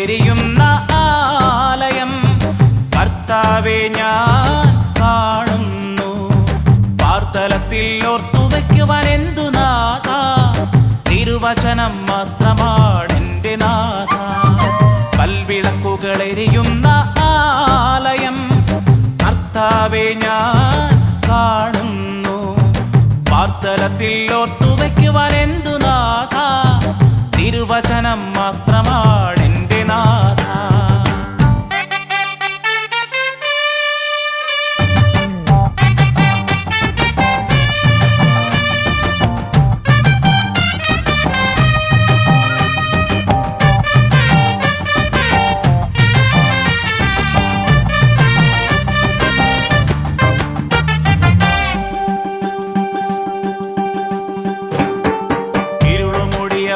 വിളക്കുകളെരിയുന്ന ആലയം കർത്താവേ ഞാൻ കാണുന്നു. പാർത്തലത്തിൽ ഓർത്തുവയ്ക്കുവാൻ എന്തു നാഥ, തിരുവചനം മാത്രമാണെന്റെ നാഥ. കൽവിളക്കുകളെരിയുന്ന ആലയം കർത്താവേ ഞാൻ കാണുന്നു. പാർത്തലത്തിൽ ഓർത്തുവയ്ക്കുവാൻ എന്തു നാഥ, തിരുവചനം മാത്രമാണെന്റെ നാഥ.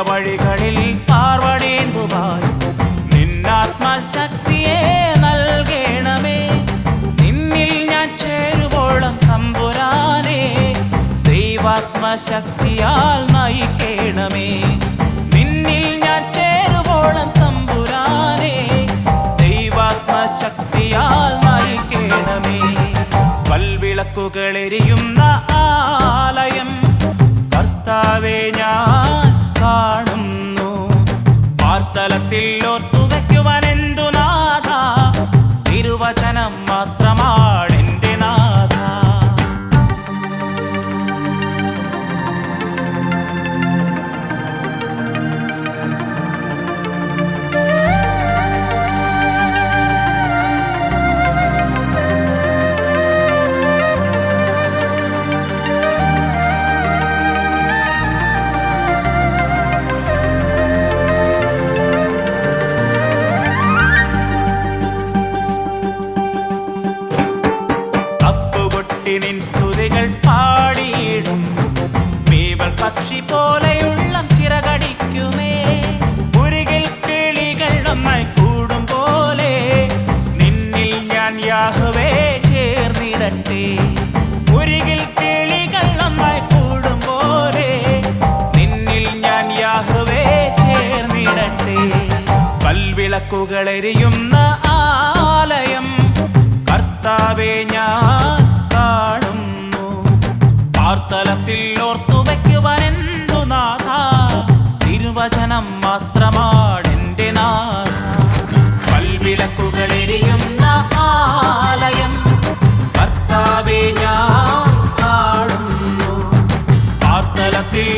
വഴികളിൽ പാർവടേന്തുവാൻ നിന്നാത്മശക്തിയെ നൽകണമേ. നിന്നിൽ ഞാൻ ചേരുവോളം തമ്പുരാനെ ദൈവാത്മശക്തിയാൽ നയിക്കണമേ. നിന്നിൽ ഞാൻ ചേരുവോളം തമ്പുരാനെ ദൈവാത്മശക്തിയാൽ നയിക്കണമേ. കൽവിളക്കുകളെരിയുന്ന ആലയം കർത്താവേ ഞാൻ കാണുന്നു. പാർത്തലത്തിൽ ഓർത്തുവയ്ക്കുവാൻ എന്തു നാഥ, തിരുവചനം മാത്രമാണെന്റെ നാഥ. നിൻ സ്തുതികൾ പാടിയിടും മീവൽ പക്ഷി പോലെയുള്ള ചിറകടിക്കുമേ. മുരുകിൽ കിളികൾ ഒന്നായി കൂടും പോലെ നിന്നിൽ ഞാൻ യാഹ്വേ ചേർന്നിടട്ടെ. മുരുകിൽ കിളികൾ ഒന്നായി കൂടും പോലെ നിന്നിൽ ഞാൻ യാഹ്വേ ചേർന്നിടട്ടെ. കൽവിളക്കുകളെരിയുന്ന ആലയം കർത്താവേ ഞാൻ കാണുന്നു. പാർത്തലത്തിൽ ഓർത്തുവയ്ക്കുവാൻ എന്തു നാഥ, തിരുവചനം മാത്രമാണെന്റെ നാഥ. കൽവിളക്കുകളെരിയുന്ന ആലയം കർത്താവേ ഞാൻ കാണുന്നു. പാർത്തലത്തിൽ